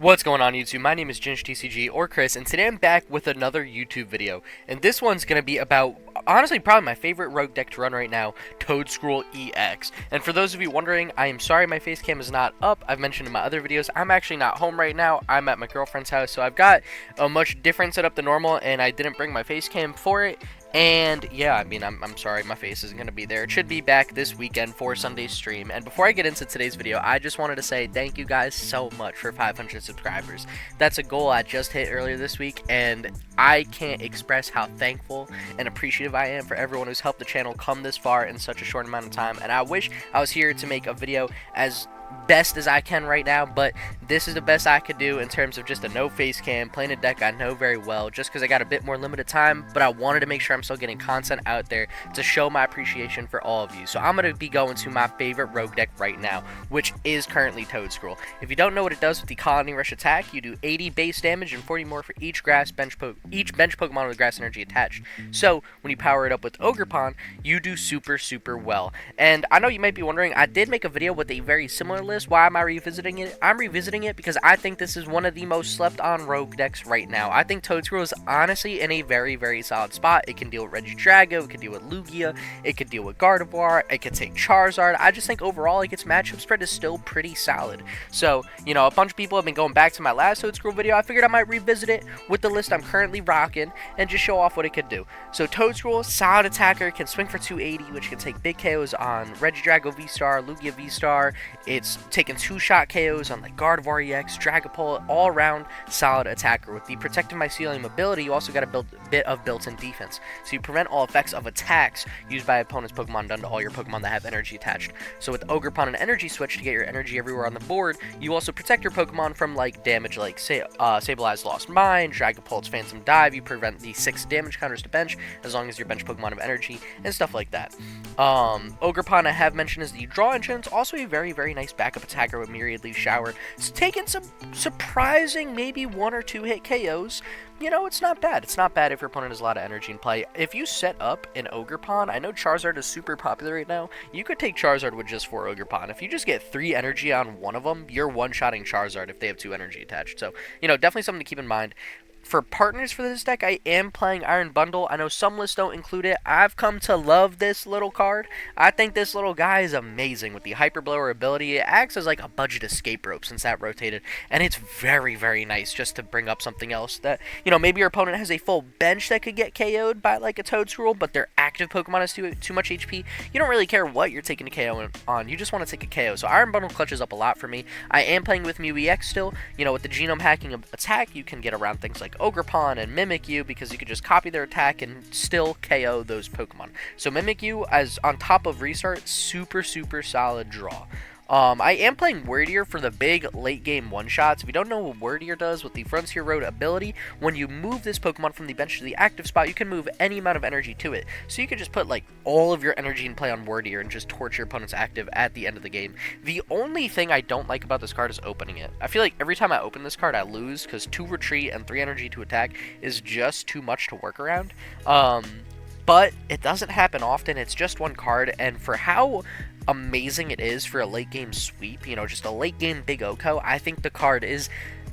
What's going on YouTube? My name is ginj-tcg or Chris, and today I'm back with another YouTube video. And this one's going to be about, honestly, probably my favorite rogue deck to run right now, Toedscool EX. And for those of you wondering, I am sorry my face cam is not up. I've mentioned in my other videos, I'm actually not home right now. I'm at my girlfriend's house, so I've got a much different setup than normal, and I didn't bring my face cam for it. And yeah, I mean, I'm sorry my face isn't going to be there. It should be back this weekend for Sunday's stream. And before I get into today's video, I just wanted to say thank you guys so much for 500 subscribers. That's a goal I just hit earlier this week, and I can't express how thankful and appreciative I am for everyone who's helped the channel come this far in such a short amount of time. And I wish I was here to make a video as best as I can right now, but this is the best I could do in terms of just a no face cam, playing a deck I know very well, just because I got a bit more limited time, but I wanted to make sure I'm still getting content out there to show my appreciation for all of you. So I'm going to be going to my favorite rogue deck right now, which is currently Toedscruel. If you don't know what it does with the Colony Rush attack, you do 80 base damage and 40 more for each bench Pokemon with grass energy attached. So when you power it up with Ogerpon, you do super well. And I know you might be wondering, I did make a video with a very similar list. Why am I revisiting it? I'm revisiting it because I think this is one of the most slept on rogue decks right now. I think Toedscruel is honestly in a very solid spot. It can deal with Regidrago, it can deal with Lugia, it could deal with Gardevoir, it could take Charizard. I just think overall, like, its matchup spread is still pretty solid. So, you know, a bunch of people have been going back to my last Toedscruel video. I figured I might revisit it with the list I'm currently rocking and just show off what it could do. So Toedscruel, solid attacker, can swing for 280, which can take big KOs on Regidrago V-Star, Lugia V-Star. It's taking 2-shot KOs on like Gardevoir EX, Dragapult, all around solid attacker. With the Protective Mycelium ability, you also got a bit of built-in defense. So you prevent all effects of attacks used by opponent's Pokemon done to all your Pokemon that have energy attached. So with Ogerpon and Energy Switch to get your energy everywhere on the board, you also protect your Pokemon from like damage like Sableye's Lost Mine, Dragapult's Phantom Dive. You prevent the 6 damage counters to bench as long as your bench Pokemon have energy and stuff like that. Ogerpon, I have mentioned, is the draw engine. It's also a very nice backup attacker with Myriad Leaf Shower. It's taking some surprising maybe 1 or 2 hit KOs. You know, it's not bad. It's not bad if your opponent has a lot of energy in play. If you set up an Ogerpon, I know Charizard is super popular right now. You could take Charizard with just 4 Ogerpon. If you just get 3 energy on one of them, you're one-shotting Charizard if they have 2 energy attached. So, you know, definitely something to keep in mind. For partners for this deck, I am playing Iron Bundle. I know some lists don't include it. I've come to love this little card. I think this little guy is amazing with the Hyper Blower ability. It acts as like a budget escape rope since that rotated, and it's very nice just to bring up something else that, you know, maybe your opponent has a full bench that could get KO'd by like a Toedscruel, but their active Pokemon has too much HP. You don't really care what you're taking a KO on. You just want to take a KO. So Iron Bundle clutches up a lot for me. I am playing with Mew EX still. You know, with the genome hacking attack, you can get around things like Ogerpon and Mimikyu because you could just copy their attack and still KO those Pokemon. So Mimikyu, as on top of Restart, super solid draw. I am playing Wyrdeer for the big late game one-shots. If you don't know what Wyrdeer does with the Frontier Road ability, when you move this Pokemon from the bench to the active spot, you can move any amount of energy to it. So you could just put like all of your energy in play on Wyrdeer and just torch your opponent's active at the end of the game. The only thing I don't like about this card is opening it. I feel like every time I open this card, I lose because 2 retreat and 3 energy to attack is just too much to work around. But it doesn't happen often. It's just one card, and for how amazing it is for a late game sweep, you know, just a late game big Oko, I think the card is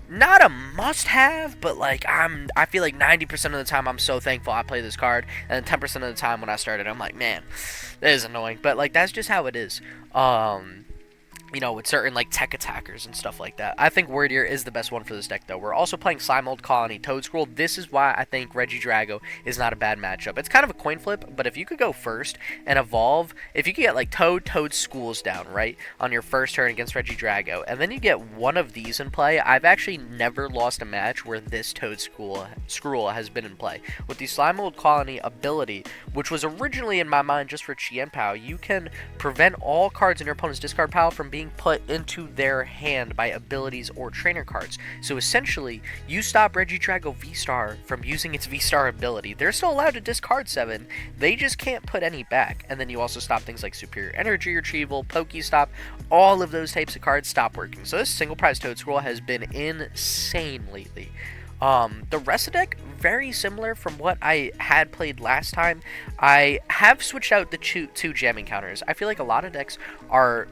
not a must-have, but like I feel like 90% of the time I'm so thankful I play this card, and then 10% of the time when I started, I'm like, man, that is annoying. But like that's just how it is. You know, with certain like tech attackers and stuff like that. I think Wyrdeer is the best one for this deck though. We're also playing Slimold Colony Toedscruel. This is why I think Regidrago is not a bad matchup. It's kind of a coin flip, but if you could go first and evolve, if you could get like Toadschools down, right, on your first turn against Regidrago, and then you get one of these in play, I've actually never lost a match where this Toedscruel has been in play. With the Slimold Colony ability, which was originally in my mind just for Chien-Pao, you can prevent all cards in your opponent's discard pile from being put into their hand by abilities or trainer cards. So essentially, you stop Regidrago V-Star from using its V-Star ability. They're still allowed to discard 7, they just can't put any back. And then you also stop things like Superior Energy Retrieval, Pokestop, all of those types of cards stop working. So this single prize Toedscruel has been insane lately. The rest of the deck, very similar from what I had played last time. I have switched out the two jamming counters. I feel like a lot of decks are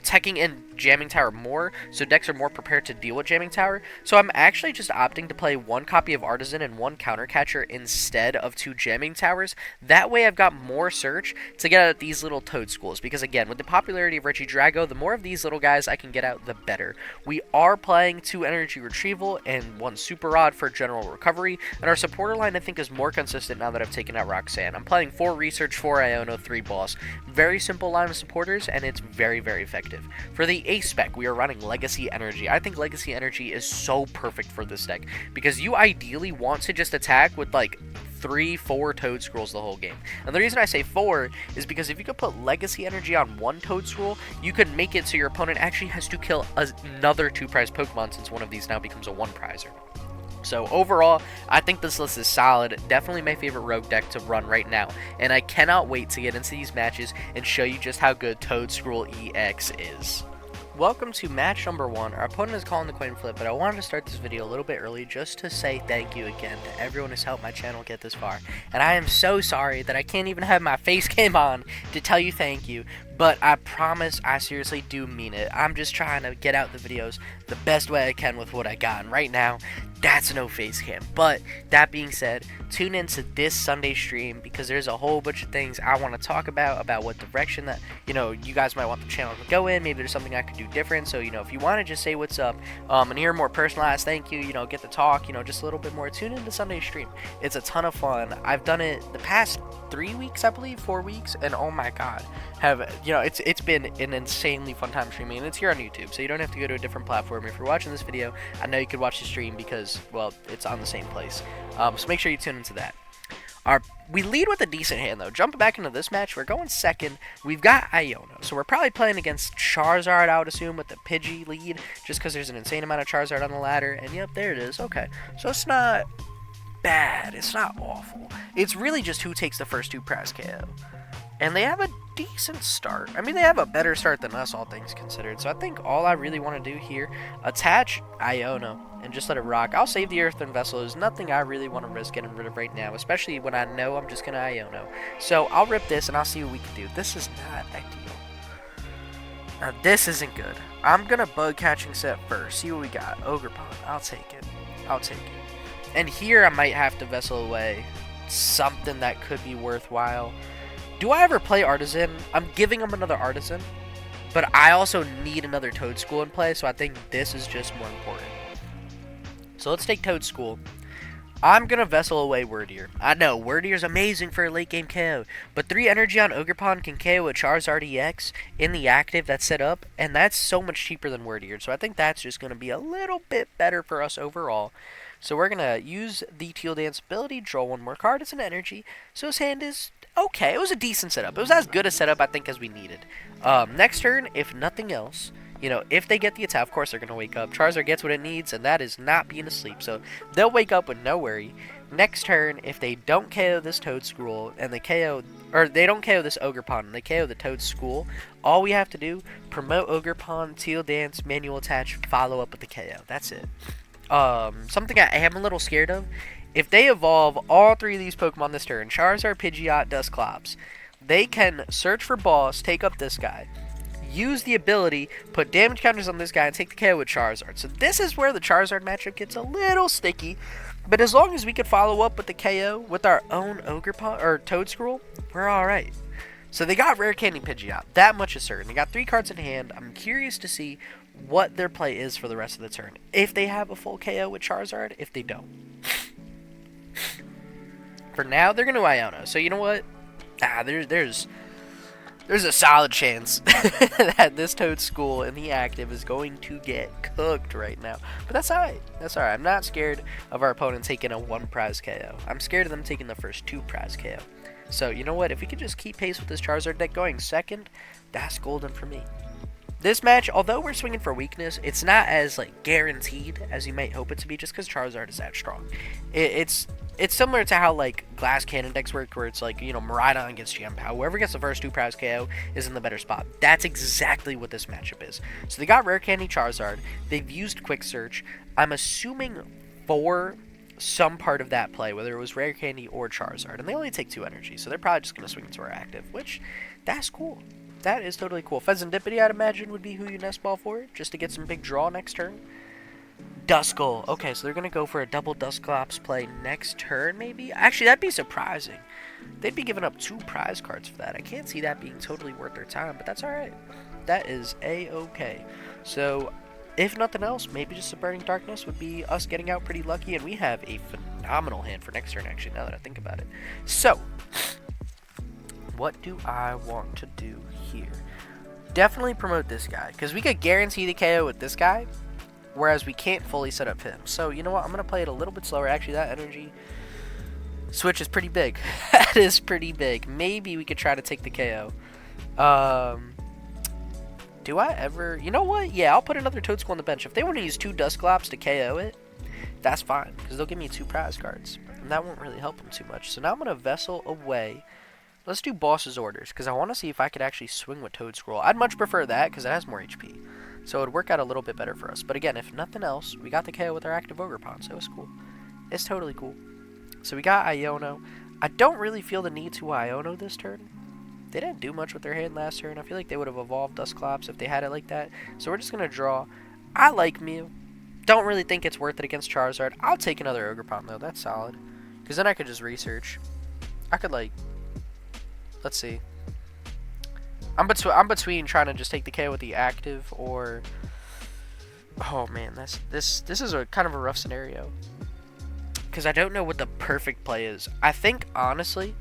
teching in Jamming Tower more, so decks are more prepared to deal with Jamming Tower. So I'm actually just opting to play 1 copy of Artazon and 1 Counter Catcher instead of 2 Jamming Towers. That way I've got more search to get out these little Toedschools, because again, with the popularity of Regidrago, the more of these little guys I can get out, the better. We are playing 2 Energy Retrieval and 1 Super Rod for general recovery, and our supporter line I think is more consistent now that I've taken out Roxanne. I'm playing 4 Research, 4 Iono, 3 Boss. Very simple line of supporters, and it's very, very effective. For the Ace spec, we are running Legacy Energy. I think Legacy Energy is so perfect for this deck, because you ideally want to just attack with like 3-4 Toedscruels the whole game. And the reason I say 4 is because if you could put Legacy Energy on 1 Toedscruel, you could make it so your opponent actually has to kill another 2-prize Pokemon, since one of these now becomes a 1-prizer. So overall, I think this list is solid. Definitely my favorite rogue deck to run right now. And I cannot wait to get into these matches and show you just how good Toedscruel EX is. Welcome to match number 1. Our opponent is calling the coin flip, but I wanted to start this video a little bit early just to say thank you again to everyone who's helped my channel get this far. And I am so sorry that I can't even have my face cam on to tell you thank you, but I promise I seriously do mean it. I'm just trying to get out the videos the best way I can with what I got, and right now, that's no face cam. But that being said, tune into this Sunday stream because there's a whole bunch of things I want to talk about what direction that, you guys might want the channel to go in. Maybe there's something I could do different. So, if you want to just say what's up, and hear a more personalized thank you, get to talk, just a little bit more, tune into Sunday stream. It's a ton of fun. I've done it the past 3 weeks, I believe, 4 weeks, and oh my god, it's been an insanely fun time streaming, and it's here on YouTube, so you don't have to go to a different platform. If you're watching this video, I know you could watch the stream because, well, it's on the same place. So make sure you tune into that. We lead with a decent hand, though. Jumping back into this match, we're going second. We've got Iono, so we're probably playing against Charizard, I would assume, with the Pidgey lead, just because there's an insane amount of Charizard on the ladder, and yep, there it is. Okay, so it's not bad. It's not awful. It's really just who takes the first 2 prize KO. And they have a decent start. I mean, they have a better start than us, all things considered. So I think all I really want to do here, attach Iono and just let it rock. I'll save the Earthen Vessel. There's nothing I really want to risk getting rid of right now, especially when I know I'm just going to Iono. So I'll rip this and I'll see what we can do. This is not ideal. Now, this isn't good. I'm going to Bug Catching Set first. See what we got. Ogerpon. I'll take it. I'll take it. And here I might have to Vessel away something that could be worthwhile. Do I ever play Artazon? I'm giving him another Artazon, but I also need another Toedscool in play, so I think this is just more important. So let's take Toedscool. I'm going to Vessel away Wyrdeer. I know, Wyrdeer's amazing for a late game KO, but 3 energy on Ogerpon can KO a Charizard EX in the active that's set up, and that's so much cheaper than Wyrdeer, so I think that's just going to be a little bit better for us overall. So we're going to use the Teal Dance ability, draw 1 more card as an energy, so his hand is okay. It was a decent setup. It was as good a setup, I think, as we needed. Next turn, if nothing else, if they get the attack, of course they're going to wake up. Charizard gets what it needs, and that is not being asleep. So they'll wake up with no worry. Next turn, if they don't KO this Toedscruel, and they don't KO this Ogerpon, and they KO the Toedscool, all we have to do, promote Ogerpon, Teal Dance, manual attach, follow up with the KO. That's it. Something I am a little scared of, if they evolve all 3 of these Pokemon this turn, Charizard, Pidgeot, Dusclops, they can search for boss, take up this guy, use the ability, put damage counters on this guy, and take the KO with Charizard. So this is where the Charizard matchup gets a little sticky, but as long as we could follow up with the KO with our own Ogerpon or Toedscruel, we're alright. So they got Rare Candy Pidgeot, that much is certain. They got 3 cards in hand. I'm curious to see what their play is for the rest of the turn. If they have a full KO with Charizard, if they don't. For now, they're going to Iono. So you know what? There's a solid chance that this Toedscool in the active is going to get cooked right now. But that's alright. That's alright. I'm not scared of our opponent taking a 1 prize KO. I'm scared of them taking the first 2 prize KO. So you know what? If we could just keep pace with this Charizard deck going second, that's golden for me. This match, although we're swinging for weakness, it's not as guaranteed as you might hope it to be, just because Charizard is that strong. It's similar to how Glass Cannon decks work, where it's Miraidon against GM-POW. Whoever gets the first 2 prize KO is in the better spot. That's exactly what this matchup is. So they got Rare Candy Charizard. They've used Quick Search. I'm assuming for some part of that play, whether it was Rare Candy or Charizard, and they only take 2 energy, so they're probably just going to swing into our active, which, that's cool. That is totally cool. Pheasantipity, I'd imagine, would be who you Nest Ball for, just to get some big draw next turn. Duskull. Okay, so they're going to go for a double Dusclops play next turn, maybe? Actually, that'd be surprising. They'd be giving up 2 prize cards for that. I can't see that being totally worth their time, but that's alright. That is A-okay. So, if nothing else, maybe just a Burning Darkness would be us getting out pretty lucky, and we have a phenomenal hand for next turn, actually, now that I think about it. So, what do I want to do here? Definitely promote this guy, because we could guarantee the KO with this guy, whereas we can't fully set up him. So, you know what? I'm going to play it a little bit slower. Actually, that energy switch is pretty big. That is pretty big. Maybe we could try to take the KO. Do I ever... You know what? Yeah, I'll put another Toedscool on the bench. If they want to use 2 Dusclops to KO it, that's fine, because they'll give me 2 prize cards. And that won't really help them too much. So now I'm going to Vessel away. Let's do Boss's Orders, because I want to see if I could actually swing with Toedscruel. I'd much prefer that, because it has more HP. So it would work out a little bit better for us. But again, if nothing else, we got the KO with our active Ogerpon, so it's cool. It's totally cool. So we got Iono. I don't really feel the need to Iono this turn. They didn't do much with their hand last turn. I feel like they would have evolved Dusclops if they had it like that. So we're just going to draw. I like Mew. Don't really think it's worth it against Charizard. I'll take another Ogerpon, though. That's solid. Because then I could just research. I could, like... Let's see. I'm between trying to just take the KO with the active or... Oh, man. This is a kind of a rough scenario. Because I don't know what the perfect play is. I think, honestly,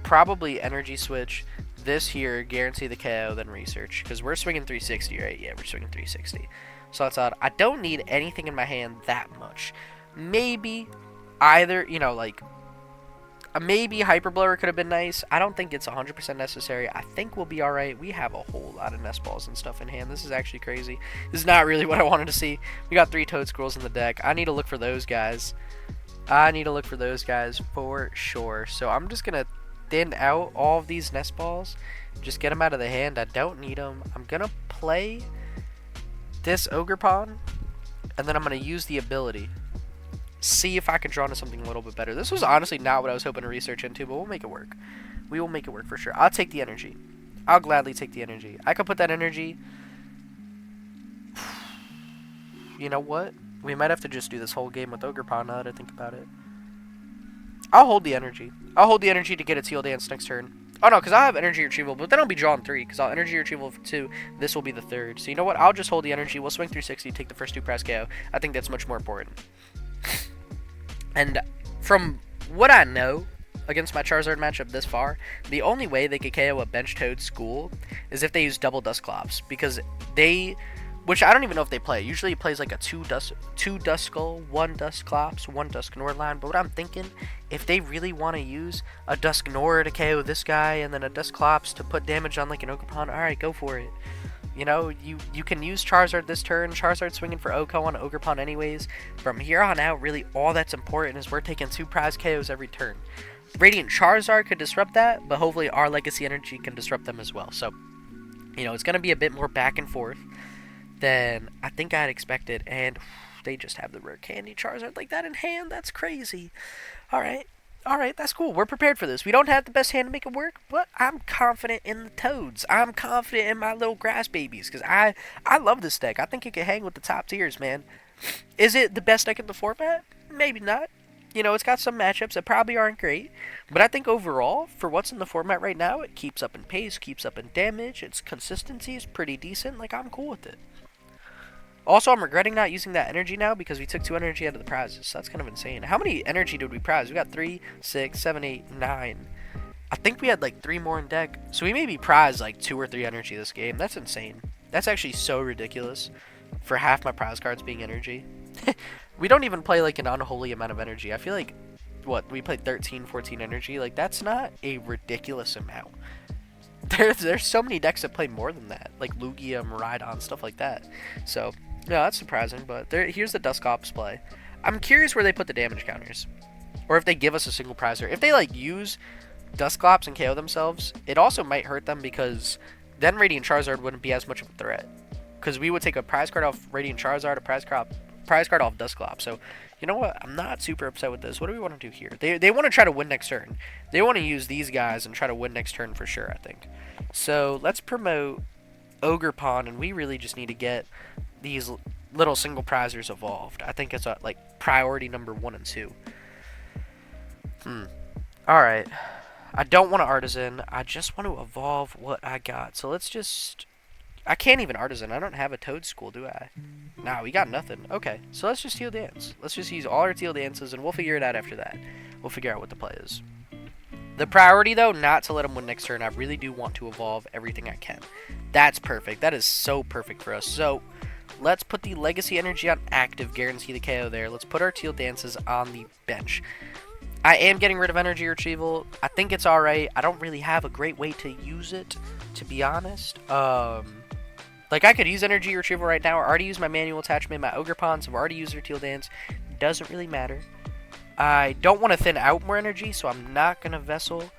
probably Energy Switch, this here, guarantee the KO, then Research. Because we're swinging 360, right? Yeah, we're swinging 360. So that's odd. I don't need anything in my hand that much. Maybe either, you know, like... Maybe Hyper Blower could have been nice. I don't think it's 100% necessary. I think we'll be alright. We have a whole lot of Nest Balls and stuff in hand. This is actually crazy. This is not really what I wanted to see. We got 3 Toedscruels in the deck. I need to look for those guys. I need to look for those guys for sure. So I'm just going to thin out all of these Nest Balls. Just get them out of the hand. I don't need them. I'm going to play this Ogerpon. And then I'm going to use the ability. See if I can draw into something a little bit better. This was honestly not what I was hoping to research into, but we'll make it work. We will make it work for sure. I'll take the energy. I'll gladly take the energy. I could put that energy... You know what? We might have to just do this whole game with Ogerpon now that I think about it. I'll hold the energy. I'll hold the energy to get a Teal Dance next turn. Oh no, because I'll have Energy Retrieval, but then I'll be drawing 3, because I'll Energy Retrieval for 2. This will be the 3rd. So you know what? I'll just hold the energy. We'll swing 360, take the first 2 prize KO. I think that's much more important. And from what I know against my Charizard matchup this far, the only way they could KO a bench Toedscool is if they use double Dusclops, because they, which I don't even know if they play. Usually it plays like a 2 Duskull, 1 Dusclops, 1 Dusknoir line. But what I'm thinking, if they really want to use a Dusknoir to KO this guy and then a Dusclops to put damage on like an Ogerpon, alright, go for it. You know, you can use Charizard this turn. Charizard swinging for OHKO on Ogerpon anyways. From here on out, really all that's important is we're taking 2 prize KOs every turn. Radiant Charizard could disrupt that, but hopefully our Legacy Energy can disrupt them as well. So, you know, it's going to be a bit more back and forth than I think I had expected. And they just have the rare candy Charizard like that in hand. That's crazy. Alright. Alright, that's cool. We're prepared for this. We don't have the best hand to make it work, but I'm confident in the Toads. I'm confident in my little grass babies, because I love this deck. I think it can hang with the top tiers, man. Is it the best deck in the format? Maybe not. You know, it's got some matchups that probably aren't great, but I think overall, for what's in the format right now, it keeps up in pace, keeps up in damage, its consistency is pretty decent. Like, I'm cool with it. Also, I'm regretting not using that energy now because we took 2 energy out of the prizes. So that's kind of insane. How many energy did we prize? We got 3, 6, 7, 8, 9. I think we had like 3 more in deck. So we maybe prized like 2 or 3 energy this game. That's insane. That's actually so ridiculous for half my prize cards being energy. We don't even play like an unholy amount of energy. I feel like, what, we played 13, 14 energy. Like, that's not a ridiculous amount. There's so many decks that play more than that. Like Lugia, Miraidon, stuff like that. So... no, that's surprising, but here's the Dusclops play. I'm curious where they put the damage counters. Or if they give us a single prizer. If they, like, use Dusclops and KO themselves, it also might hurt them because then Radiant Charizard wouldn't be as much of a threat. Because we would take a prize card off Radiant Charizard, a prize card prize card off Dusclops. So, you know what? I'm not super upset with this. What do we want to do here? They want to try to win next turn. They want to use these guys and try to win next turn for sure, I think. So, let's promote Ogerpon, and we really just need to get these little single prizers evolved. I think it's like priority number 1 and 2. Alright. I don't want an Artazon. I just want to evolve what I got. So let's just... I can't even Artazon. I don't have a Toedscool, do I? Nah, we got nothing. Okay, so let's just Teal Dance. Let's just use all our Teal Dances, and we'll figure it out after that. We'll figure out what the play is. The priority, though, not to let him win next turn. I really do want to evolve everything I can. That's perfect. That is so perfect for us. So, let's put the Legacy Energy on active, guarantee the KO there. Let's put our Teal Dances on the bench. I am getting rid of Energy Retrieval. I think it's alright. I don't really have a great way to use it, to be honest. Like, I could use Energy Retrieval right now. I already used my manual attachment, my Ogerpon, so I've already used their Teal Dance. Doesn't really matter. I don't want to thin out more energy, so I'm not going to Vessel.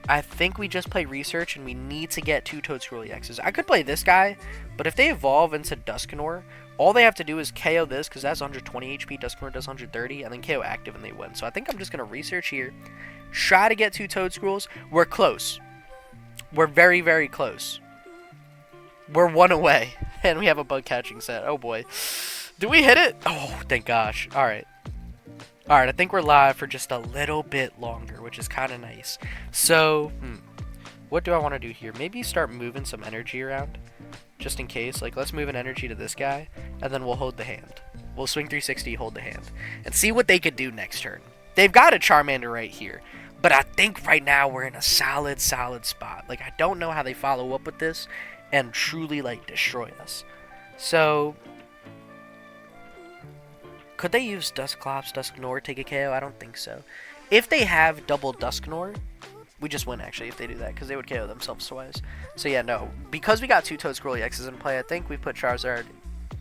I think we just play Research, and we need to get 2 Toedscruel EXs. I could play this guy, but if they evolve into Dusknoir, all they have to do is KO this, because that's 120 HP, Dusknoir does 130, and then KO active, and they win. So I think I'm just going to Research here, try to get 2 Toedscruels. We're close. We're very, very close. We're 1 away, and we have a Bug Catching Set. Oh, boy. Do we hit it? Oh, thank gosh. All right. All right, I think we're live for just a little bit longer, which is kind of nice. So, what do I want to do here? Maybe start moving some energy around, just in case. Like, let's move an energy to this guy, and then we'll hold the hand. We'll swing 360, hold the hand, and see what they could do next turn. They've got a Charmander right here, but I think right now we're in a solid spot. Like, I don't know how they follow up with this and truly, like, destroy us. So, could they use Dusclops, Dusknoir, take a KO? I don't think so. If they have double Dusknoir, we just win, actually, if they do that, because they would KO themselves twice. So, yeah, no. Because we got 2 Toedscruel EXs in play, I think we put Charizard...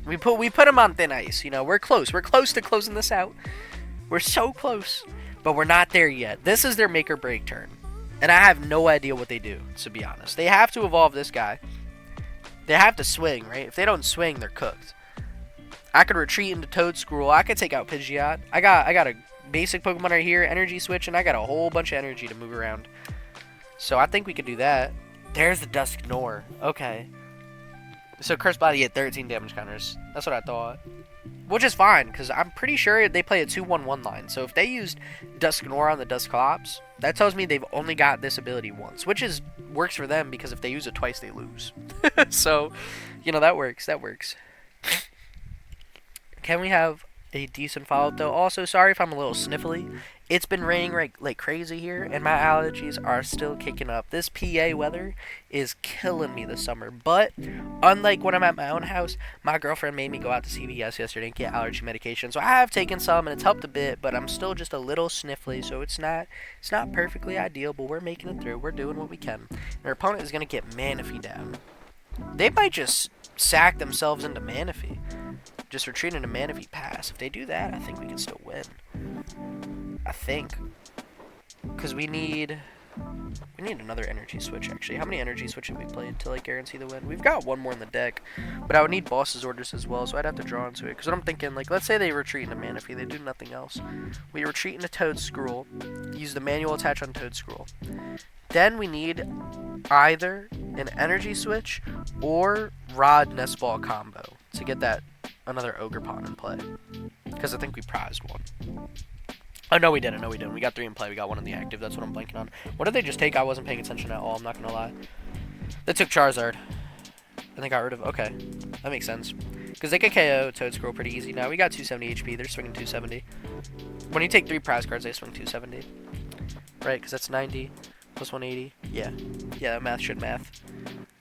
We put him on thin ice, you know. We're close. We're close to closing this out. We're so close. But we're not there yet. This is their make or break turn. And I have no idea what they do, to be honest. They have to evolve this guy. They have to swing, right? If they don't swing, they're cooked. I could retreat into Toedscruel. I could take out Pidgeot. I got a basic Pokemon right here, Energy Switch, and I got a whole bunch of energy to move around. So I think we could do that. There's the Dusknoir. Okay. So Cursed Body at 13 damage counters. That's what I thought. Which is fine, because I'm pretty sure they play a 2-1-1 line. So if they used Dusknoir on the Dusclops, that tells me they've only got this ability once. Which works for them, because if they use it twice, they lose. So, you know, that works. That works. Can we have a decent follow-up, though? Also, sorry if I'm a little sniffly. It's been raining like crazy here, and my allergies are still kicking up. This PA weather is killing me this summer. But, unlike when I'm at my own house, my girlfriend made me go out to CVS yesterday and get allergy medication. So I have taken some, and it's helped a bit, but I'm still just a little sniffly, so it's not perfectly ideal, but we're making it through. We're doing what we can. And our opponent is going to get Manaphy down. They might just sack themselves into Manaphy. Just retreat into Manaphy pass. If they do that, I think we can still win. I think. Because we need another energy switch, actually. How many energy switches have we played to, like, guarantee the win? We've got one more in the deck. But I would need boss's orders as well, so I'd have to draw into it. Because what I'm thinking, like, let's say they retreat into Manaphy. They do nothing else. We retreat into Toedscruel. Use the manual attach on Toedscruel. Then we need either an energy switch or Rod Nest Ball combo to get that another Ogerpon in play. Because I think we prized one. Oh, no, we didn't. No, we didn't. We got 3 in play. We got 1 in the active. That's what I'm blanking on. What did they just take? I wasn't paying attention at all. I'm not going to lie. They took Charizard. And they got rid of... Okay. That makes sense. Because they can KO Toedscruel pretty easy now. We got 270 HP. They're swinging 270. When you take 3 prize cards, they swing 270. Right? Because that's 90 plus 180. Yeah. Yeah, that math should math.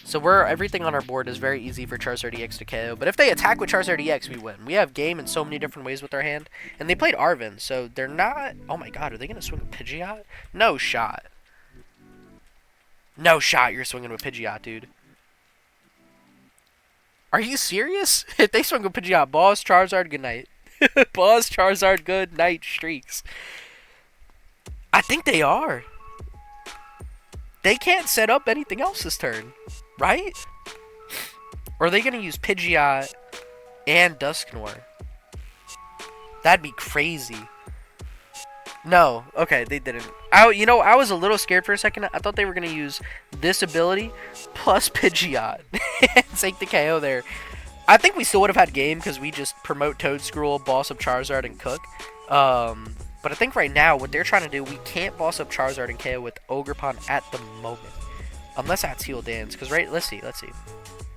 So everything on our board is very easy for Charizard EX to KO. But if they attack with Charizard EX, we win. We have game in so many different ways with our hand. And they played Arven, so they're not... Oh my god, are they going to swing with Pidgeot? No shot. No shot you're swinging with Pidgeot, dude. Are you serious? If they swing with Pidgeot, boss, Charizard, good night. Boss, Charizard, good night streaks. I think they are. They can't set up anything else this turn. Right? Or are they going to use Pidgeot and Dusknoir? That'd be crazy. No, okay, they didn't. You know, I was a little scared for a second. I thought they were gonna use this ability plus Pidgeot and take the KO there. I think we still would have had game because we just promote Toedscruel, boss up Charizard, and cook. But I think right now what they're trying to do, we can't boss up Charizard and KO with Ogerpon at the moment, unless I Teal dance. Because let's see.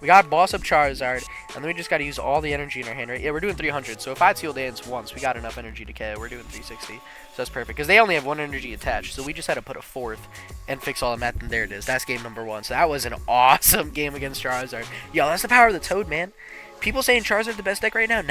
We got boss up Charizard, and then we just got to use all the energy in our hand, right? Yeah, we're doing 300, so if I Teal dance once, we got enough energy to KO. We're doing 360, so that's perfect. Because they only have one energy attached, so we just had to put a fourth and fix all the math, and there it is. That's game number 1. So that was an awesome game against Charizard. Yo, that's the power of the Toad, man. People saying Charizard the best deck right now?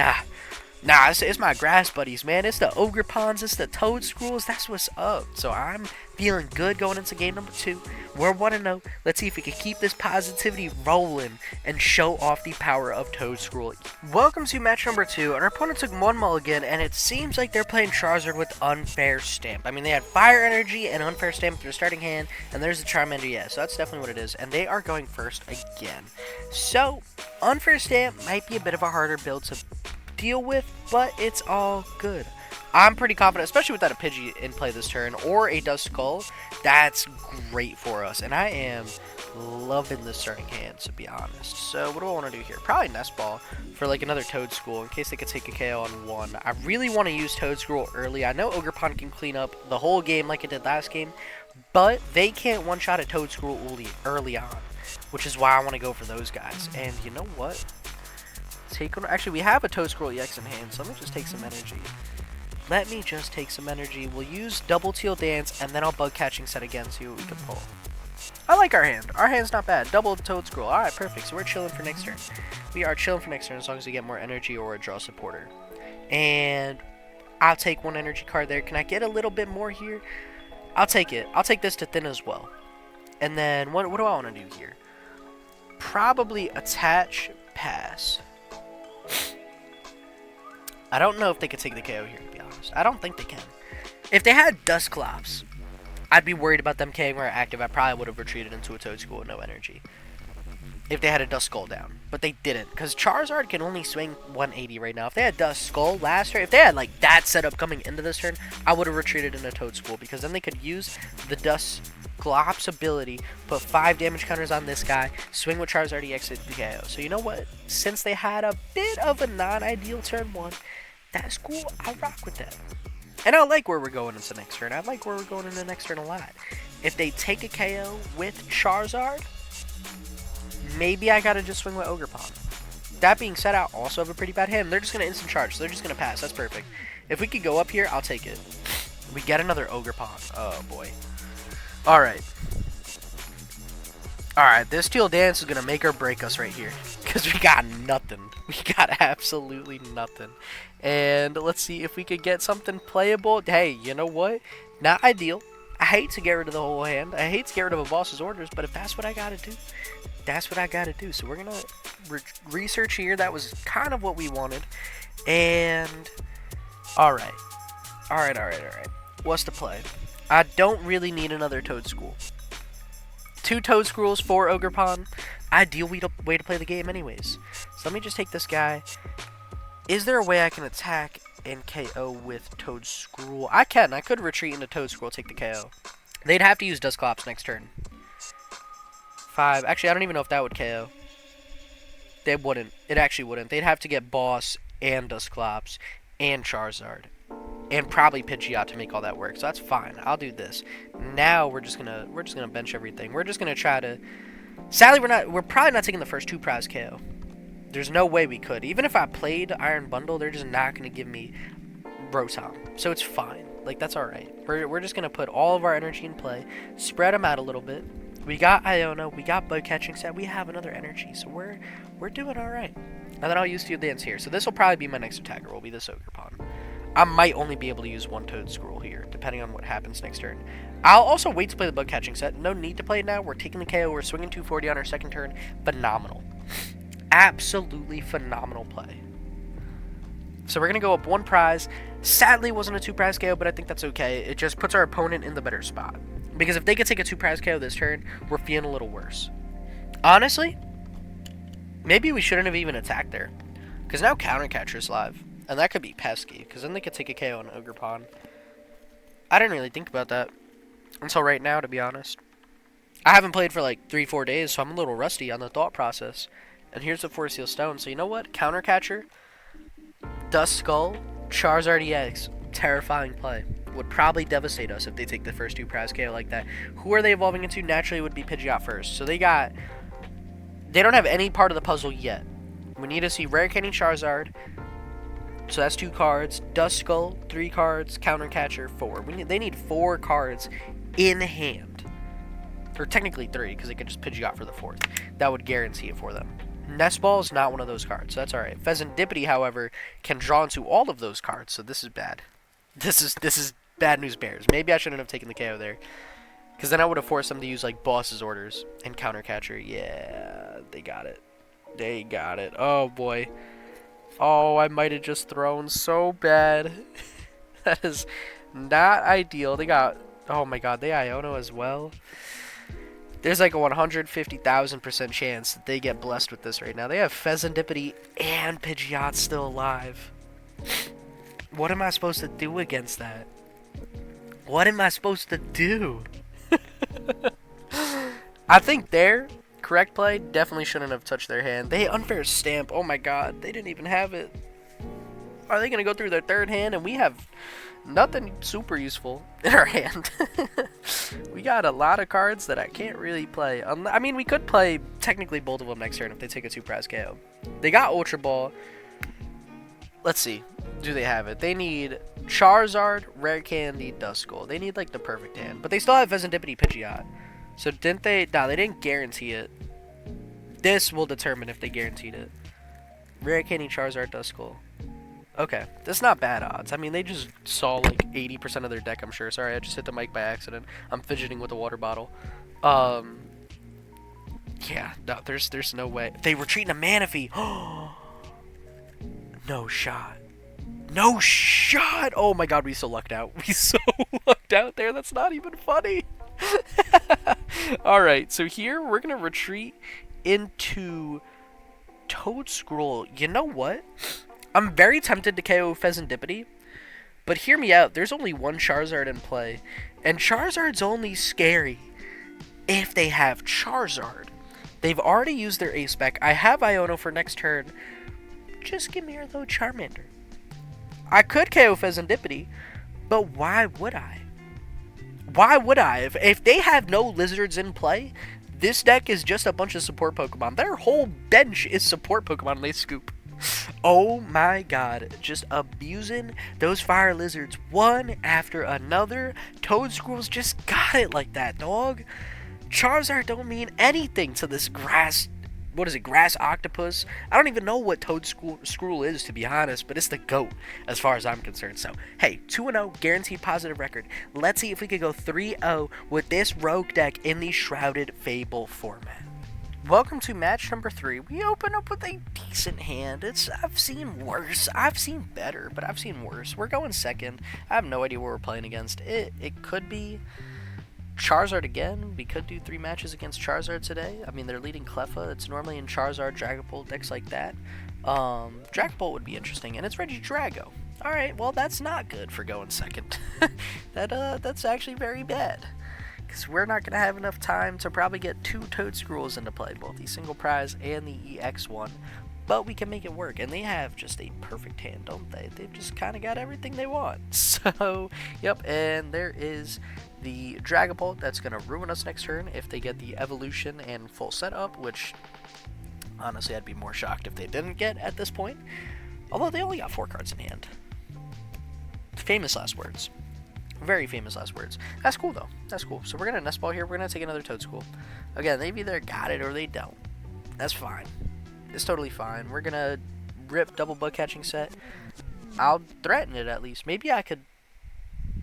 Nah, it's my grass buddies, man. It's the Ogerpons, it's the Toedscruels. That's what's up. So I'm feeling good going into game number 2. We're 1-0. Let's see if we can keep this positivity rolling and show off the power of Toedscruel. Welcome to match number 2. Our opponent took 1 mulligan, and it seems like they're playing Charizard with Unfair Stamp. I mean, they had Fire Energy and Unfair Stamp in their starting hand, and there's the Charmander, yeah, so that's definitely what it is. And they are going first again. So, Unfair Stamp might be a bit of a harder build to deal with, but it's all good. I'm pretty confident, especially with that a Pidgey in play this turn or a Duskull. That's great for us, and I am loving this starting hand, to be honest. So what do I want to do here? Probably Nest Ball for like another Toedscruel in case they could take a KO on 1. I really want to use Toedscruel early. I know Ogerpon can clean up the whole game like it did last game, but they can't one-shot a Toedscruel early on, which is why I want to go for those guys. And you know what? Actually, we have a Toedscruel EX in hand, so let me just take some energy. We'll use double Teal dance, and then I'll Bug Catching Set again, see what we can pull. I like our hand. Our hand's not bad. Double Toedscruel. Alright, perfect. So we're chilling for next turn. We are chilling for next turn as long as we get more energy or a draw supporter. And I'll take 1 energy card there. Can I get a little bit more here? I'll take it. I'll take this to thin as well. And then what do I want to do here? Probably attach, pass. I don't know if they could take the KO here, to be honest. I don't think they can. If they had Dusclops, I'd be worried about them KOing our active. I probably would have retreated into a Toedscruel with no energy. If they had a Duskull down. But they didn't. Because Charizard can only swing 180 right now. If they had Duskull last turn, if they had like that setup coming into this turn, I would have retreated into Toedscruel. Because then they could use the Dusclops ability, put 5 damage counters on this guy, swing with Charizard EX at the KO. So you know what? Since they had a bit of a non-ideal turn 1, that's cool. I'll rock with that. And I like where we're going into next turn. I like where we're going into next turn a lot. If they take a KO with Charizard, maybe I gotta just swing with Ogerpon. That being said, I also have a pretty bad hand. They're just gonna instant charge, so they're just gonna pass. That's perfect. If we could go up here, I'll take it. We get another Ogerpon. Oh boy. Alright. Alright, this Teal dance is gonna make or break us right here. Because we got nothing. We got absolutely nothing. And let's see if we could get something playable. Hey, you know what? Not ideal. I hate to get rid of the whole hand. I hate to get rid of a boss's orders, but if that's what I gotta do, that's what I gotta do. So we're gonna research here. That was kind of what we wanted. And alright. Alright. What's the play? I don't really need another Toedscruel. 2 Toedscruels, 4 Ogerpon. Ideal way to play the game anyways. So let me just take this guy. Is there a way I can attack and KO with Toedscruel? I can. I could retreat into Toedscruel, take the KO. They'd have to use Dusclops next turn. 5. Actually, I don't even know if that would KO. They wouldn't. It actually wouldn't. They'd have to get Boss and Dusclops and Charizard. And probably Pidgeot to make all that work. So that's fine. I'll do this. Now we're just gonna bench everything. We're just gonna try to. Sadly, we're probably not taking the first 2 prize KO. There's no way we could. Even if I played Iron Bundle, they're just not gonna give me Rotom. So it's fine. Like that's alright. We're just gonna put all of our energy in play, spread them out a little bit. We got Iono, we got Bug Catching Set, we have another energy, so we're doing alright. And then I'll use Teal Dance here. So this will probably be my next attacker, will be this Ogerpon. I might only be able to use 1 Toedscruel here, depending on what happens next turn. I'll also wait to play the Bug Catching Set. No need to play it now. We're taking the KO. We're swinging 240 on our second turn. Phenomenal. Absolutely phenomenal play. So we're going to go up 1 prize. Sadly, it wasn't a 2 prize KO, but I think that's okay. It just puts our opponent in the better spot. Because if they could take a 2 prize KO this turn, we're feeling a little worse. Honestly, maybe we shouldn't have even attacked there. Because now Counter Catcher's live. And that could be pesky, because then they could take a KO on Ogerpon. I didn't really think about that until right now, to be honest. I haven't played for like 3-4 days, so I'm a little rusty on the thought process. And here's the Force Seal Stone. So you know what? Counter Catcher, Dust Skull, Charizard EX. Terrifying play. Would probably devastate us if they take the first 2 Prize KO like that. Who are they evolving into? Naturally would be Pidgeot first. So they don't have any part of the puzzle yet. We need to see Rare Candy Charizard. So that's 2 cards. Dust Skull, 3 cards. Counter Catcher, 4. They need 4 cards in hand. Or technically 3, because they could just Pidgeot for the 4th. That would guarantee it for them. Nest Ball is not one of those cards, so that's alright. Pheasantipity, however, can draw into all of those cards, so this is bad. This is bad news bears. Maybe I shouldn't have taken the KO there. Because then I would have forced them to use, like, Boss's Orders and Counter Catcher. Yeah, they got it. They got it. Oh, boy. Oh, I might have just thrown so bad. That is not ideal. They got... Oh, my God. They Iono as well. There's like a 150,000% chance that they get blessed with this right now. They have Pheasantipity and Pidgeot still alive. What am I supposed to do against that? What am I supposed to do? I think their correct play definitely shouldn't have touched their hand. They unfair stamp. Oh my god, they didn't even have it. Are they going to go through their 3rd hand and we have nothing super useful in our hand? We got a lot of cards that I can't really play. I mean, we could play technically both of them next turn if they take a 2 Prize KO. They got Ultra Ball. Let's see. Do they have it? They need Charizard, Rare Candy, Duskull. They need like the perfect hand. But they still have Pheasantipity Pidgeot. So didn't they? No, they didn't guarantee it. This will determine if they guaranteed it. Rare Candy, Charizard, Duskull. Okay, that's not bad odds. I mean, they just saw like 80% of their deck, I'm sure. Sorry, I just hit the mic by accident. I'm fidgeting with a water bottle. Yeah, no, there's no way. They were treating a Manaphy. No shot. No shot! Oh my god, we so lucked out. We so lucked out there. That's not even funny. Alright, so here we're going to retreat into Toedscruel. You know what? I'm very tempted to KO Pheasantipity, but hear me out. There's only one Charizard in play, and Charizard's only scary if they have Charizard. They've already used their Ace spec. I have Iono for next turn. Just give me your little Charmander. I could KO Pheasantipity, but why would I? Why would I? If they have no lizards in play, this deck is just a bunch of support Pokemon. Their whole bench is support Pokemon they scoop. Oh my god, just abusing those fire lizards one after another. Toedscruel's just got it like that, dog. Charizard don't mean anything to this grass. What is it, grass octopus? I don't even know what Toedscruel is, to be honest, but it's the GOAT as far as I'm concerned. So, hey, 2-0, guaranteed positive record. Let's see if we could go 3-0 with this rogue deck in the Shrouded Fable format. Welcome to match number 3. We open up with a decent hand. I've seen worse. I've seen better, but I've seen worse. We're going second. I have no idea what we're playing against. It could be Charizard again. We could do 3 matches against Charizard today. I mean, they're leading Cleffa. It's normally in Charizard, Dragapult, decks like that. Dragapult would be interesting, and it's Regidrago. Alright, well, that's not good for going second. That's actually very bad. Because we're not going to have enough time to probably get 2 Toedscruels into play, both the single prize and the EX one. But we can make it work, and they have just a perfect hand, don't they? They've just kind of got everything they want. So, yep, and there is the Dragapult that's going to ruin us next turn if they get the evolution and full setup, which, honestly, I'd be more shocked if they didn't get at this point. Although they only got 4 cards in hand. Famous last words. Very famous last words. That's cool, though. That's cool. So we're going to Nest Ball here. We're going to take another Toedscool. Again, they've either got it or they don't. That's fine. It's totally fine. We're going to rip double Bug Catching Set. I'll threaten it, at least. Maybe I could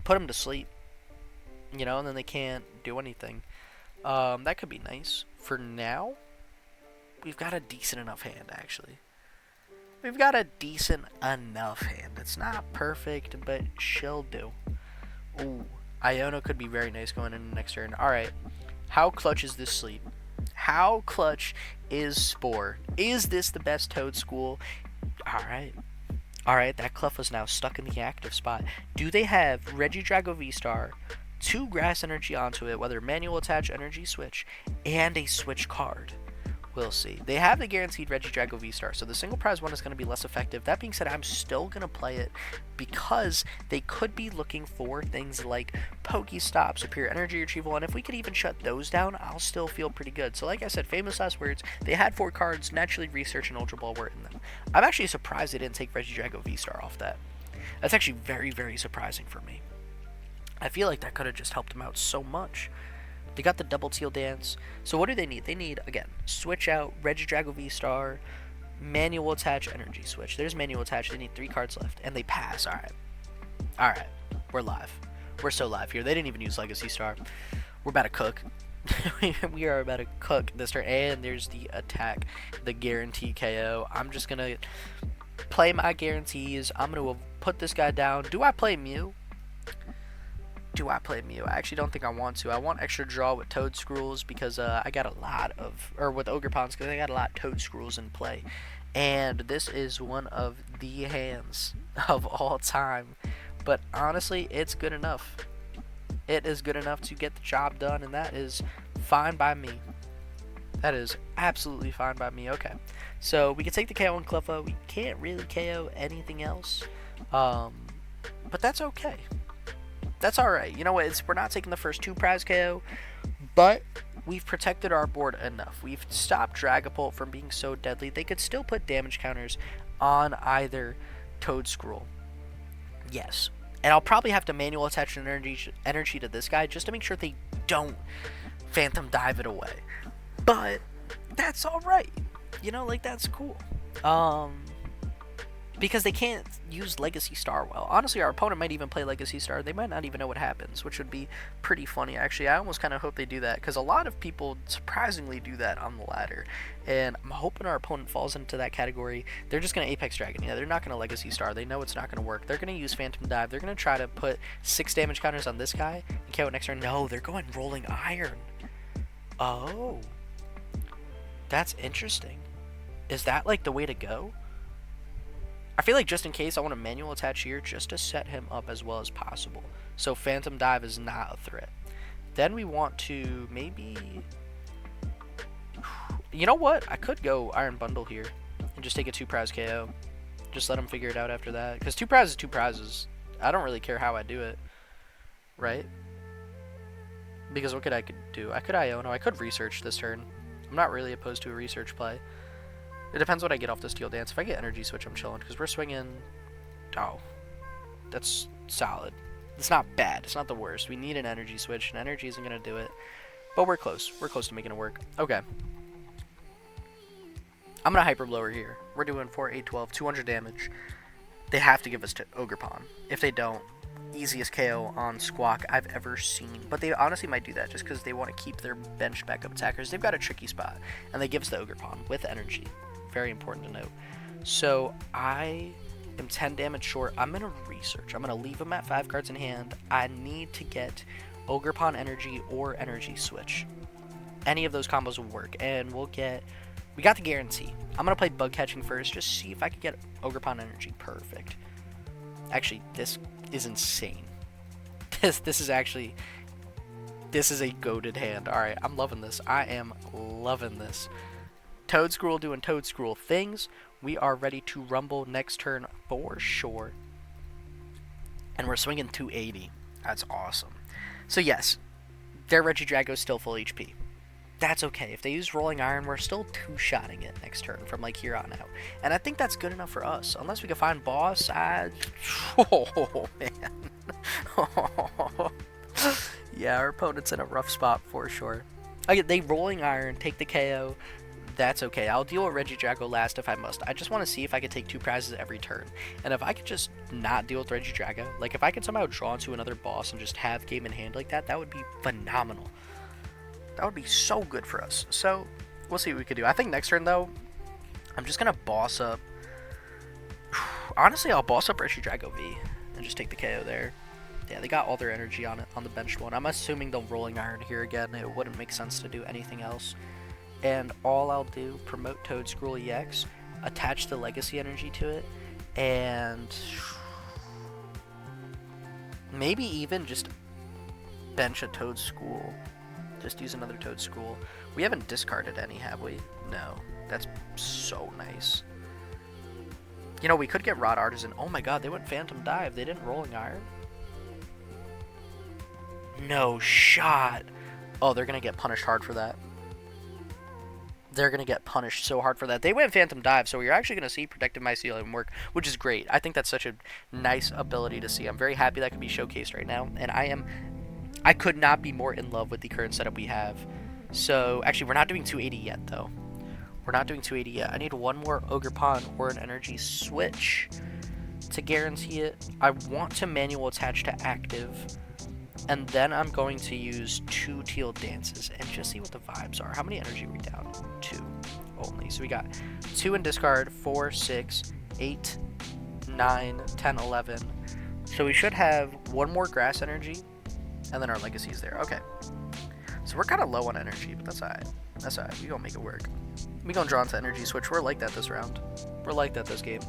put them to sleep. You know, and then they can't do anything. That could be nice. For now, we've got a decent enough hand, actually. We've got a decent enough hand. It's not perfect, but she'll do. Ooh, Iono could be very nice going into next turn. Alright, how clutch is this sleep? How clutch is Spore? Is this the best Toedscool? Alright. Alright, that Cleffa's now stuck in the active spot. Do they have Regidrago V-Star, 2 Grass Energy onto it, whether manual attach, energy switch, and a switch card? We'll see. They have the guaranteed Regidrago V-Star, so the single prize one is going to be less effective. That being said, I'm still going to play it because they could be looking for things like Pokestop, Superior Energy Retrieval, and if we could even shut those down, I'll still feel pretty good. So like I said, famous last words, they had 4 cards, Naturally Research and Ultra Ball were in them. I'm actually surprised they didn't take Regidrago V-Star off that. That's actually very, very surprising for me. I feel like that could have just helped them out so much. They got the double Teal dance. So what do they need? They need, again, switch out, Regidrago V-Star, manual attach, energy switch. There's manual attach. They need 3 cards left. And they pass. Alright. Alright. We're live. We're so live here. They didn't even use Legacy Star. We're about to cook. We are about to cook this turn. And there's the attack. The guarantee KO. I'm just going to play my guarantees. I'm going to put this guy down. Do I play Mew? Do I play Mew? I actually don't think I want to. I want extra draw with Toedscruels because I got a lot of, or with Ogerpons because I got a lot of Toedscruels in play. And this is one of the hands of all time. But honestly, it's good enough. It is good enough to get the job done, and that is fine by me. That is absolutely fine by me. Okay. So we can take the KO on Cleffa. We can't really KO anything else. But that's okay. That's alright. You know what? We're not taking the first 2 prize KO, but we've protected our board enough. We've stopped Dragapult from being so deadly. They could still put damage counters on either Toedscruel. Yes. And I'll probably have to manual attach an energy to this guy just to make sure they don't Phantom Dive it away. But that's alright. You know, like, that's cool. Because they can't use Legacy Star well. Honestly, our opponent might even play Legacy Star. They might not even know what happens, which would be pretty funny. Actually, I almost kind of hope they do that, because a lot of people surprisingly do that on the ladder. And I'm hoping our opponent falls into that category. They're just going to Apex Dragon. Yeah, they're not going to Legacy Star. They know it's not going to work. They're going to use Phantom Dive. They're going to try to put 6 damage counters on this guy and KO next turn. No, they're going Rolling Iron. Oh. That's interesting. Is that, like, the way to go? I feel like just in case I want to manual attach here just to set him up as well as possible. So Phantom Dive is not a threat. Then we want to maybe... You know what? I could go Iron Bundle here and just take a 2 prize KO. Just let him figure it out after that. Because 2 prizes is 2 prizes. I don't really care how I do it. Right? Because what could I do? I could Iono. I could research this turn. I'm not really opposed to a research play. It depends what I get off this Teal dance. If I get energy switch, I'm chilling, because we're swinging... Oh. That's solid. It's not bad. It's not the worst. We need an energy switch, and energy isn't going to do it. But we're close. We're close to making it work. Okay. I'm going to Hyper Blower here. We're doing 4, 8, 12, 200 damage. They have to give us to Ogerpon. If they don't, easiest KO on Squawk I've ever seen. But they honestly might do that just because they want to keep their bench backup attackers. They've got a tricky spot, and they give us the Ogerpon with energy. Very important to note. So I am 10 damage short. I'm going to research. I'm going to leave him at 5 cards in hand. I need to get Ogerpon energy or energy switch. Any of those combos will work, and we got the guarantee. I'm going to play Bug Catching first, just see if I can get Ogerpon energy. Perfect. Actually, this is insane. This is a goated hand. Alright, I'm loving this. I am loving this. Toedscruel doing Toedscruel things. We are ready to rumble next turn for sure. And we're swinging 280. That's awesome. So yes, their Regidrago is still full HP. That's okay. If they use Rolling Iron, we're still 2-shotting it next turn from like here on out. And I think that's good enough for us. Unless we can find boss, oh man. Yeah, our opponent's in a rough spot for sure. Okay, they Rolling Iron, take the KO. That's okay. I'll deal with Regidrago last if I must. I just want to see if I can take 2 prizes every turn. And if I could just not deal with Regidrago, like if I could somehow draw into another boss and just have game in hand like that, that would be phenomenal. That would be so good for us. So, we'll see what we can do. I think next turn, though, I'm just going to boss up... Honestly, I'll boss up Regidrago V and just take the KO there. Yeah, they got all their energy on it on the bench one. I'm assuming they'll Rolling Iron here again. It wouldn't make sense to do anything else. And all I'll do, promote Toedscruel EX, attach the Legacy energy to it, And maybe even just bench a Toedscool. Just use another Toedscool. We haven't discarded any, have we? No. That's so nice. You know, we could get Rod Artazon. Oh my god, they went Phantom Dive. They didn't Rolling Iron. No shot. Oh, they're going to get punished hard for that. They're going to get punished so hard for that. They went Phantom Dive, so you're actually going to see Protective Mycelium work, which is great. I think that's such a nice ability to see. I'm very happy that can be showcased right now, and I could not be more in love with the current setup we have. So, actually, we're not doing 280 yet, though. We're not doing 280 yet. I need one more Ogerpon or an energy switch to guarantee it. I want to manual attach to active, and then I'm going to use 2 Teal dances and just see what the vibes are. How many energy are we down? 2 only. So we got 2 in discard, 4, 6, 8, 9, 10, 11. So we should have 1 more grass energy, and then our legacy's there. Okay. So we're kind of low on energy, but that's alright. That's alright. We gonna make it work. We gonna draw into energy switch. We're like that this round. We're like that this game.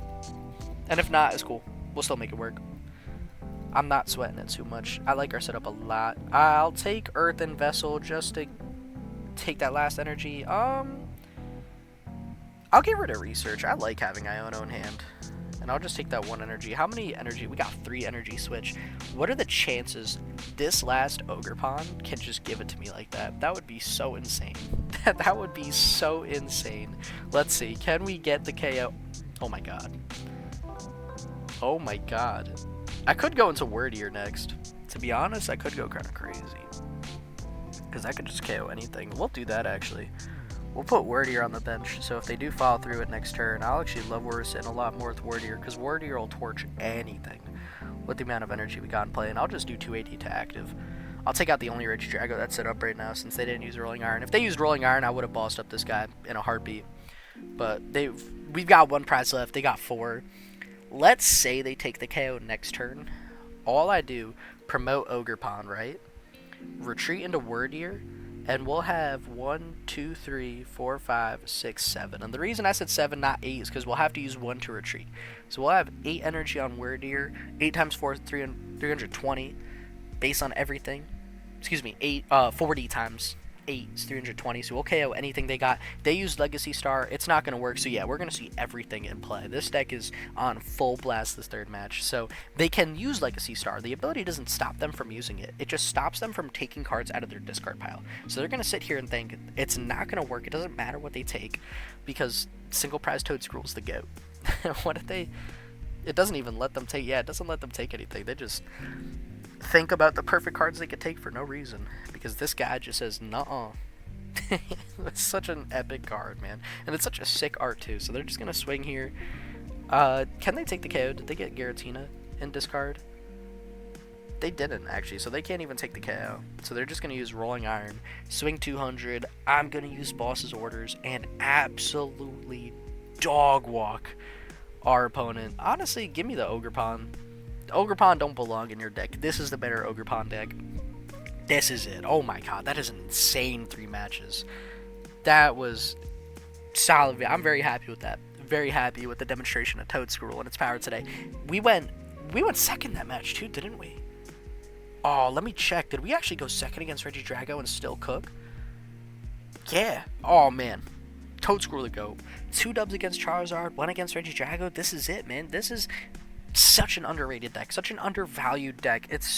And if not, it's cool. We'll still make it work. I'm not sweating it too much. I like our setup a lot. I'll take Earthen Vessel just to take that last energy. I'll get rid of research. I like having Iono in hand. And I'll just take that 1 energy. How many energy? We got 3 energy switch. What are the chances this last Ogerpon can just give it to me like that? That would be so insane. That would be so insane. Let's see. Can we get the KO? Oh my god. Oh my god. I could go into Wyrdeer next. To be honest, I could go kind of crazy. Because I could just KO anything. We'll do that, actually. We'll put Wyrdeer on the bench, so if they do follow through it next turn, I'll actually love where we're sitting a lot more with Wyrdeer, because Wyrdeer will torch anything with the amount of energy we got in play, and I'll just do 280 to active. I'll take out the only Rich Drago that's set up right now, since they didn't use Rolling Iron. If they used Rolling Iron, I would have bossed up this guy in a heartbeat. But we've got 1 prize left, they got 4. Let's say they take the KO next turn. All I do, promote Ogerpon, right? Retreat into Wyrdeer, and we'll have 1, 2, 3, 4, 5, 6, 7. And the reason I said 7, not 8, is because we'll have to use 1 to retreat. So we'll have 8 energy on Wyrdeer, 8 times 4, 320, based on everything. Excuse me, 40 times 8 is 320, so we'll KO anything they got. They used Legacy Star. It's not going to work, so yeah, we're going to see everything in play. This deck is on full blast this 3rd match, so they can use Legacy Star. The ability doesn't stop them from using it. It just stops them from taking cards out of their discard pile. So they're going to sit here and think, it's not going to work. It doesn't matter what they take, because single prize Toedscruel's the GOAT. What if they... It doesn't even let them take... Yeah, it doesn't let them take anything. They just think about the perfect cards they could take for no reason, because this guy just says nuh-uh. It's such an epic card, man, and it's such a sick art too. So they're just gonna swing here. Can they take the KO? Did they get Giratina in discard? They didn't, actually, so they can't even take the KO. So they're just gonna use Rolling Iron, swing 200. I'm gonna use Boss's Orders and absolutely dog walk our opponent. Honestly, give me the Ogerpon. Ogerpon don't belong in your deck. This is the better Ogerpon deck. This is it. Oh my god, that is an insane 3 matches. That was solid. I'm very happy with that. Very happy with the demonstration of Toedscruel and its power today. We went second that match too, didn't we? Oh, let me check. Did we actually go second against Reggie Drago and still cook? Yeah. Oh man. Toedscruel the GOAT. 2 dubs against Charizard, 1 against Reggie Drago. This is it, man. This is such an underrated deck, such an undervalued deck. It's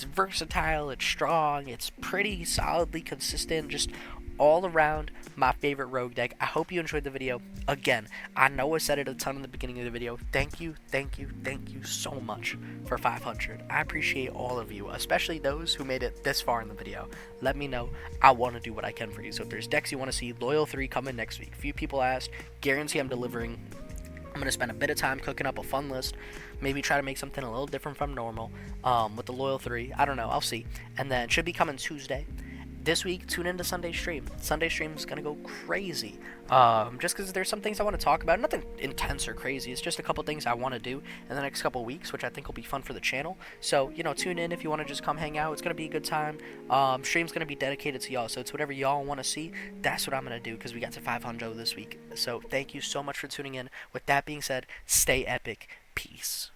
versatile, it's strong, it's pretty solidly consistent, just all around my favorite rogue deck. I hope you enjoyed the video. Again, I know I said it a ton in the beginning of the video. Thank you so much for 500. I appreciate all of you, especially those who made it this far in the video. Let me know. I want to do what I can for you. So if there's decks you want to see, Loyal 3 coming next week. A few people asked, guarantee I'm delivering. I'm going to spend a bit of time cooking up a fun list, maybe try to make something a little different from normal with the Loyal 3. I don't know, I'll see. And then it should be coming Tuesday. this week, tune into Sunday stream. Sunday stream is gonna go crazy. Just because there's some things I want to talk about. Nothing intense or crazy. It's just a couple things I want to do in the next couple weeks, which I think will be fun for the channel. So, you know, tune in if you want to just come hang out. It's gonna be a good time. Stream's gonna be dedicated to y'all, so it's whatever y'all want to see. That's what I'm gonna do because we got to 500 this week. So thank you so much for tuning in. With that being said, stay epic. Peace.